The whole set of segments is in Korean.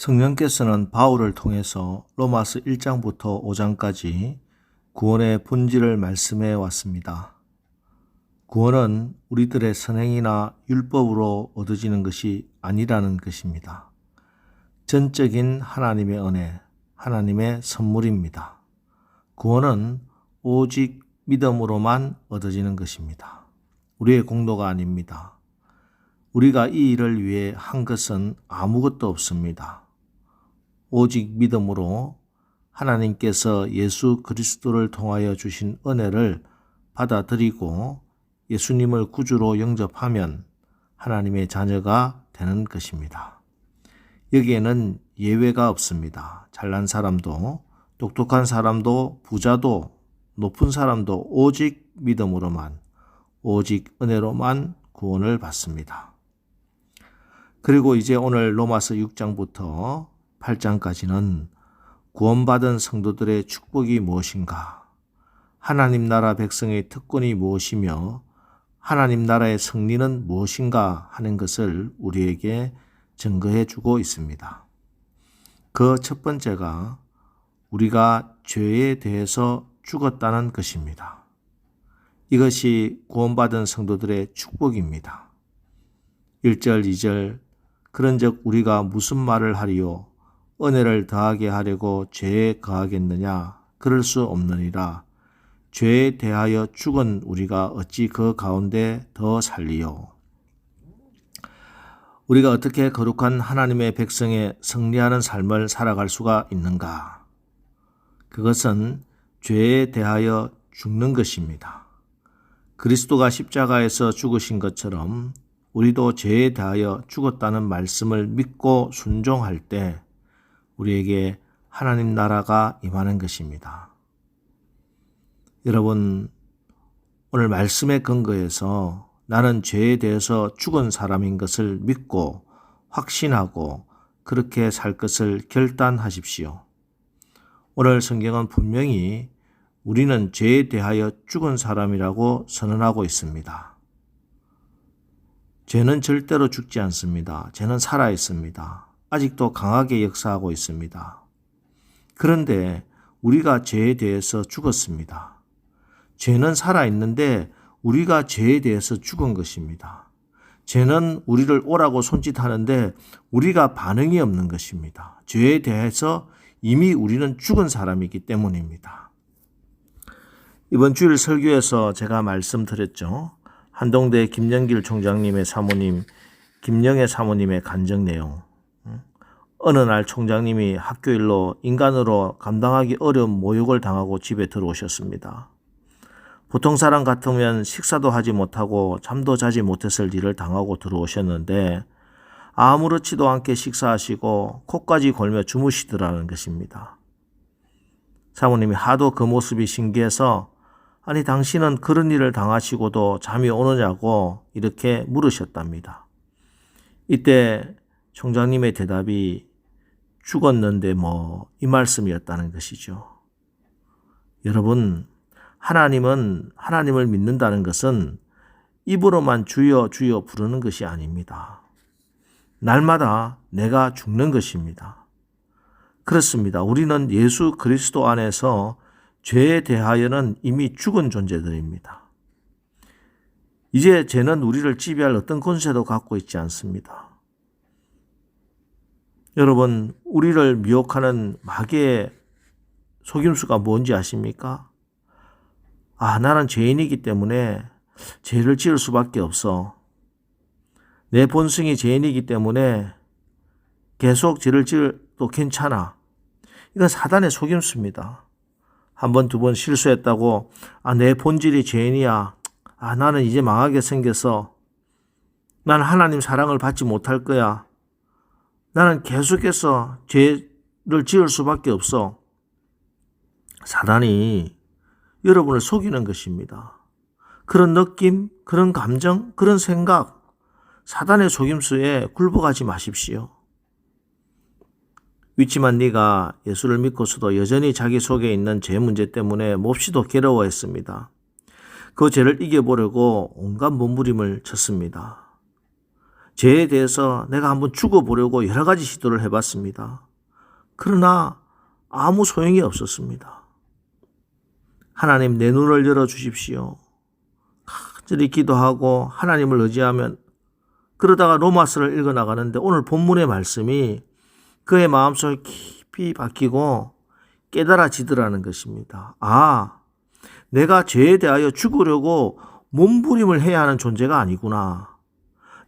성령께서는 바울을 통해서 로마서 1장부터 5장까지 구원의 본질을 말씀해 왔습니다. 구원은 우리들의 선행이나 율법으로 얻어지는 것이 아니라는 것입니다. 전적인 하나님의 은혜, 하나님의 선물입니다. 구원은 오직 믿음으로만 얻어지는 것입니다. 우리의 공로가 아닙니다. 우리가 이 일을 위해 한 것은 아무것도 없습니다. 오직 믿음으로 하나님께서 예수 그리스도를 통하여 주신 은혜를 받아들이고 예수님을 구주로 영접하면 하나님의 자녀가 되는 것입니다. 여기에는 예외가 없습니다. 잘난 사람도, 똑똑한 사람도, 부자도, 높은 사람도 오직 믿음으로만, 오직 은혜로만 구원을 받습니다. 그리고 이제 오늘 로마서 6장부터 8장까지는 구원받은 성도들의 축복이 무엇인가, 하나님 나라 백성의 특권이 무엇이며 하나님 나라의 승리는 무엇인가 하는 것을 우리에게 증거해 주고 있습니다. 그 첫 번째가 우리가 죄에 대해서 죽었다는 것입니다. 이것이 구원받은 성도들의 축복입니다. 1절, 2절 그런즉 우리가 무슨 말을 하리요? 은혜를 더하게 하려고 죄에 거하겠느냐? 그럴 수 없느니라. 죄에 대하여 죽은 우리가 어찌 그 가운데 더 살리요? 우리가 어떻게 거룩한 하나님의 백성의 승리하는 삶을 살아갈 수가 있는가? 그것은 죄에 대하여 죽는 것입니다. 그리스도가 십자가에서 죽으신 것처럼 우리도 죄에 대하여 죽었다는 말씀을 믿고 순종할 때 우리에게 하나님 나라가 임하는 것입니다. 여러분, 오늘 말씀의 근거에서 나는 죄에 대해서 죽은 사람인 것을 믿고 확신하고 그렇게 살 것을 결단하십시오. 오늘 성경은 분명히 우리는 죄에 대하여 죽은 사람이라고 선언하고 있습니다. 죄는 절대로 죽지 않습니다. 죄는 살아 있습니다. 아직도 강하게 역사하고 있습니다. 그런데 우리가 죄에 대해서 죽었습니다. 죄는 살아 있는데 우리가 죄에 대해서 죽은 것입니다. 죄는 우리를 오라고 손짓하는데 우리가 반응이 없는 것입니다. 죄에 대해서 이미 우리는 죽은 사람이기 때문입니다. 이번 주일 설교에서 제가 말씀드렸죠. 한동대 김영길 총장님의 사모님, 김영애 사모님의 간증 내용. 어느 날 총장님이 학교 일로 인간으로 감당하기 어려운 모욕을 당하고 집에 들어오셨습니다. 보통 사람 같으면 식사도 하지 못하고 잠도 자지 못했을 일을 당하고 들어오셨는데 아무렇지도 않게 식사하시고 코까지 골며 주무시더라는 것입니다. 사모님이 하도 그 모습이 신기해서 아니 당신은 그런 일을 당하시고도 잠이 오느냐고 이렇게 물으셨답니다. 이때 총장님의 대답이 죽었는데 이 말씀이었다는 것이죠. 여러분, 하나님을 믿는다는 것은 입으로만 주여 주여 부르는 것이 아닙니다. 날마다 내가 죽는 것입니다. 그렇습니다. 우리는 예수 그리스도 안에서 죄에 대하여는 이미 죽은 존재들입니다. 이제 죄는 우리를 지배할 어떤 권세도 갖고 있지 않습니다. 여러분, 우리를 미혹하는 마귀의 속임수가 뭔지 아십니까? 나는 죄인이기 때문에 죄를 지을 수밖에 없어. 내 본성이 죄인이기 때문에 계속 죄를 지어도 괜찮아. 이건 사단의 속임수입니다. 한 번, 두 번 실수했다고 내 본질이 죄인이야. 나는 이제 망하게 생겨서 나는 하나님 사랑을 받지 못할 거야. 나는 계속해서 죄를 지을 수밖에 없어. 사단이 여러분을 속이는 것입니다. 그런 느낌, 그런 감정, 그런 생각, 사단의 속임수에 굴복하지 마십시오. 위치만 네가 예수를 믿고서도 여전히 자기 속에 있는 죄 문제 때문에 몹시도 괴로워했습니다. 그 죄를 이겨보려고 온갖 몸부림을 쳤습니다. 죄에 대해서 내가 한번 죽어보려고 여러 가지 시도를 해봤습니다. 그러나 아무 소용이 없었습니다. 하나님 내 눈을 열어주십시오. 간절히 기도하고 하나님을 의지하면 그러다가 로마서를 읽어나가는데 오늘 본문의 말씀이 그의 마음속에 깊이 박히고 깨달아지더라는 것입니다. 아, 내가 죄에 대하여 죽으려고 몸부림을 해야 하는 존재가 아니구나.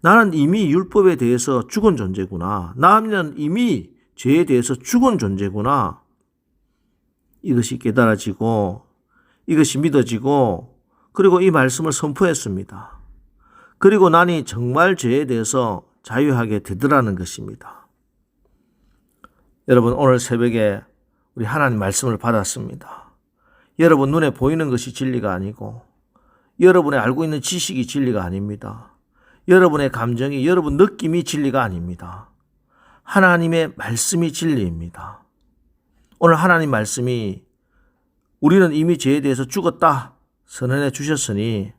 나는 이미 율법에 대해서 죽은 존재구나. 나는 이미 죄에 대해서 죽은 존재구나. 이것이 깨달아지고 이것이 믿어지고 그리고 이 말씀을 선포했습니다. 그리고 나니 정말 죄에 대해서 자유하게 되더라는 것입니다. 여러분 오늘 새벽에 우리 하나님 말씀을 받았습니다. 여러분 눈에 보이는 것이 진리가 아니고 여러분의 알고 있는 지식이 진리가 아닙니다. 여러분의 감정이 여러분 느낌이 진리가 아닙니다. 하나님의 말씀이 진리입니다. 오늘 하나님 말씀이 우리는 이미 죄에 대해서 죽었다 선언해 주셨으니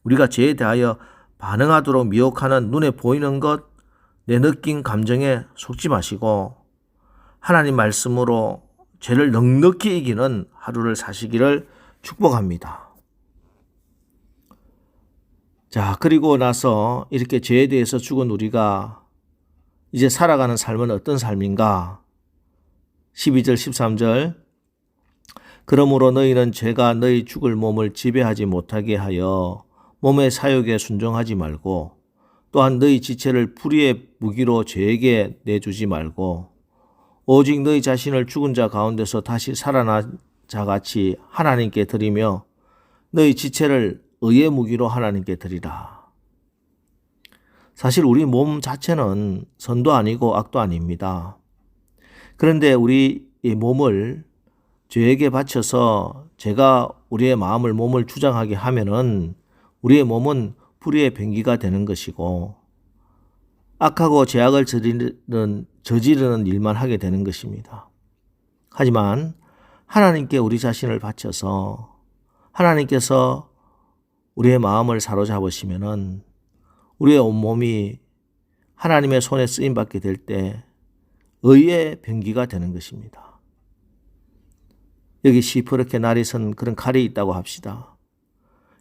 우리가 죄에 대하여 반응하도록 미혹하는 눈에 보이는 것, 내 느낀 감정에 속지 마시고 하나님 말씀으로 죄를 넉넉히 이기는 하루를 사시기를 축복합니다. 자, 그리고 나서 이렇게 죄에 대해서 죽은 우리가 이제 살아가는 삶은 어떤 삶인가? 12절 13절 그러므로 너희는 죄가 너희 죽을 몸을 지배하지 못하게 하여 몸의 사욕에 순종하지 말고 또한 너희 지체를 불의의 무기로 죄에게 내주지 말고 오직 너희 자신을 죽은 자 가운데서 다시 살아난 자같이 하나님께 드리며 너희 지체를 의의 무기로 하나님께 드리라. 사실 우리 몸 자체는 선도 아니고 악도 아닙니다. 그런데 우리의 몸을 죄에게 바쳐서 죄가 우리의 마음을 몸을 주장하게 하면은 우리의 몸은 불의의 병기가 되는 것이고 악하고 죄악을 저지르는 일만 하게 되는 것입니다. 하지만 하나님께 우리 자신을 바쳐서 하나님께서 우리의 마음을 사로잡으시면은 우리의 온몸이 하나님의 손에 쓰임받게 될 때 의의 병기가 되는 것입니다. 여기 시퍼렇게 날이 선 그런 칼이 있다고 합시다.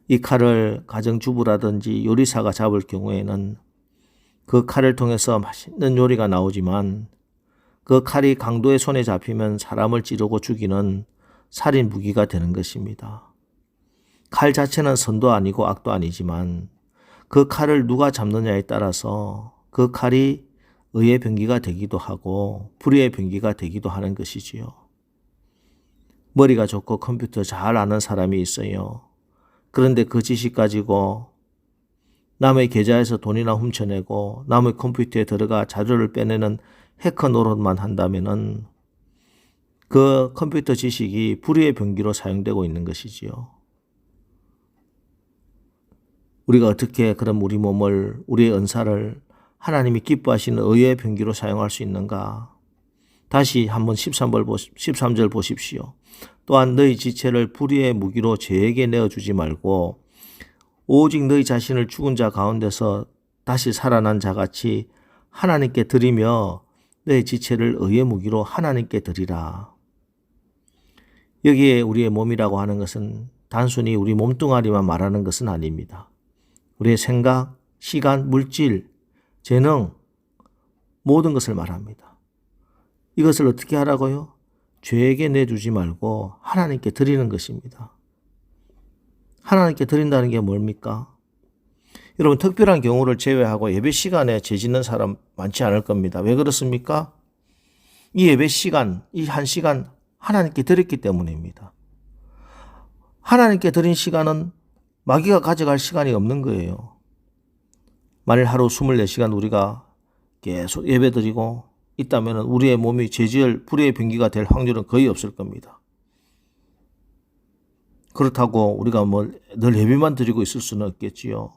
이 칼을 가정주부라든지 요리사가 잡을 경우에는 그 칼을 통해서 맛있는 요리가 나오지만 그 칼이 강도의 손에 잡히면 사람을 찌르고 죽이는 살인 무기가 되는 것입니다. 칼 자체는 선도 아니고 악도 아니지만 그 칼을 누가 잡느냐에 따라서 그 칼이 의의 병기가 되기도 하고 불의의 병기가 되기도 하는 것이지요. 머리가 좋고 컴퓨터 잘 아는 사람이 있어요. 그런데 그 지식 가지고 남의 계좌에서 돈이나 훔쳐내고 남의 컴퓨터에 들어가 자료를 빼내는 해커 노릇만 한다면은 그 컴퓨터 지식이 불의의 병기로 사용되고 있는 것이지요. 우리가 어떻게 그럼 우리 몸을, 우리의 은사를 하나님이 기뻐하시는 의의 병기로 사용할 수 있는가? 다시 한번 13절 보십시오. 또한 너희 지체를 불의의 무기로 죄에게 내어주지 말고 오직 너희 자신을 죽은 자 가운데서 다시 살아난 자같이 하나님께 드리며 너희 지체를 의의 무기로 하나님께 드리라. 여기에 우리의 몸이라고 하는 것은 단순히 우리 몸뚱아리만 말하는 것은 아닙니다. 우리의 생각, 시간, 물질, 재능 모든 것을 말합니다. 이것을 어떻게 하라고요? 죄에게 내주지 말고 하나님께 드리는 것입니다. 하나님께 드린다는 게 뭡니까? 여러분 특별한 경우를 제외하고 예배 시간에 죄 짓는 사람 많지 않을 겁니다. 왜 그렇습니까? 이 예배 시간, 이 한 시간 하나님께 드렸기 때문입니다. 하나님께 드린 시간은 마귀가 가져갈 시간이 없는 거예요. 만일 하루 24시간 우리가 계속 예배 드리고 있다면 우리의 몸이 죄지을 불의의 병기가 될 확률은 거의 없을 겁니다. 그렇다고 우리가 늘 예배만 드리고 있을 수는 없겠지요.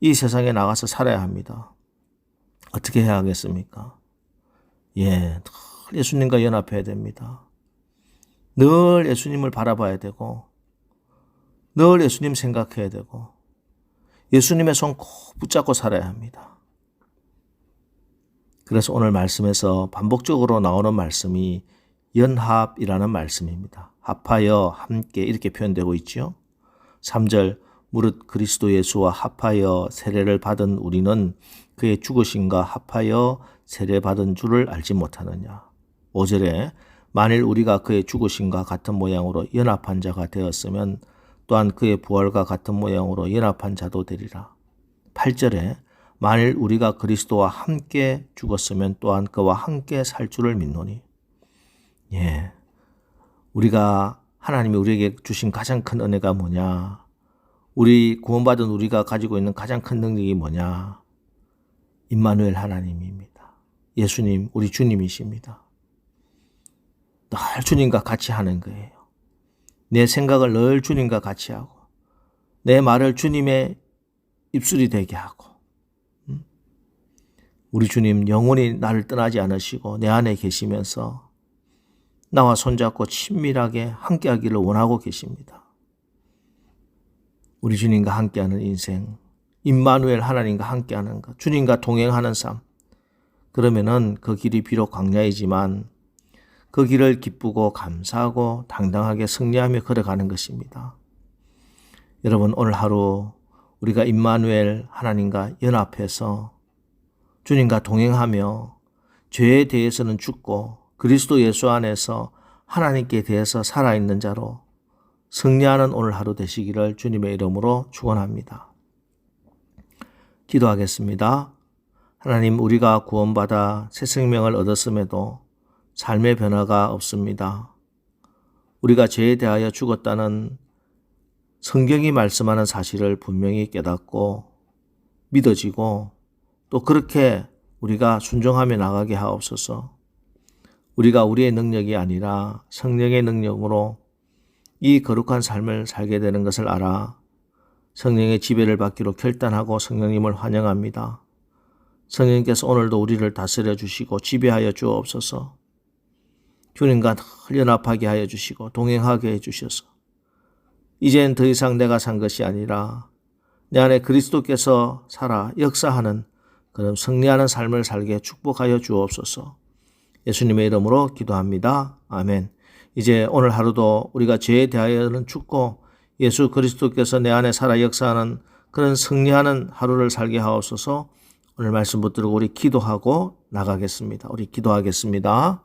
이 세상에 나가서 살아야 합니다. 어떻게 해야 하겠습니까? 늘 예수님과 연합해야 됩니다. 늘 예수님을 바라봐야 되고 늘 예수님 생각해야 되고 예수님의 손 꼭 붙잡고 살아야 합니다. 그래서 오늘 말씀에서 반복적으로 나오는 말씀이 연합이라는 말씀입니다. 합하여 함께 이렇게 표현되고 있죠. 3절 무릇 그리스도 예수와 합하여 세례를 받은 우리는 그의 죽으심과 합하여 세례받은 줄을 알지 못하느냐. 5절에 만일 우리가 그의 죽으심과 같은 모양으로 연합한 자가 되었으면 또한 그의 부활과 같은 모양으로 연합한 자도 되리라. 8절에 만일 우리가 그리스도와 함께 죽었으면 또한 그와 함께 살 줄을 믿노니. 예, 우리가 하나님이 우리에게 주신 가장 큰 은혜가 뭐냐? 우리 구원받은 우리가 가지고 있는 가장 큰 능력이 뭐냐? 임마누엘 하나님입니다. 예수님, 우리 주님이십니다. 늘 주님과 같이 하는 거예요. 내 생각을 늘 주님과 같이 하고 내 말을 주님의 입술이 되게 하고 우리 주님 영원히 나를 떠나지 않으시고 내 안에 계시면서 나와 손잡고 친밀하게 함께하기를 원하고 계십니다. 우리 주님과 함께하는 인생, 임마누엘 하나님과 함께하는 것, 주님과 동행하는 삶. 그러면은 그 길이 비록 광야이지만 그 길을 기쁘고 감사하고 당당하게 승리하며 걸어가는 것입니다. 여러분 오늘 하루 우리가 임마누엘 하나님과 연합해서 주님과 동행하며 죄에 대해서는 죽고 그리스도 예수 안에서 하나님께 대해서 살아있는 자로 승리하는 오늘 하루 되시기를 주님의 이름으로 축원합니다. 기도하겠습니다. 하나님, 우리가 구원받아 새 생명을 얻었음에도 삶의 변화가 없습니다. 우리가 죄에 대하여 죽었다는 성경이 말씀하는 사실을 분명히 깨닫고 믿어지고 또 그렇게 우리가 순종하며 나가게 하옵소서. 우리가 우리의 능력이 아니라 성령의 능력으로 이 거룩한 삶을 살게 되는 것을 알아 성령의 지배를 받기로 결단하고 성령님을 환영합니다. 성령님께서 오늘도 우리를 다스려 주시고 지배하여 주옵소서. 주님과 늘 연합하게 하여 주시고 동행하게 해 주셔서 이젠 더 이상 내가 산 것이 아니라 내 안에 그리스도께서 살아 역사하는 그런 승리하는 삶을 살게 축복하여 주옵소서. 예수님의 이름으로 기도합니다. 아멘. 이제 오늘 하루도 우리가 죄에 대하여는 죽고 예수 그리스도께서 내 안에 살아 역사하는 그런 승리하는 하루를 살게 하옵소서. 오늘 말씀 붙들고 우리 기도하고 나가겠습니다. 우리 기도하겠습니다.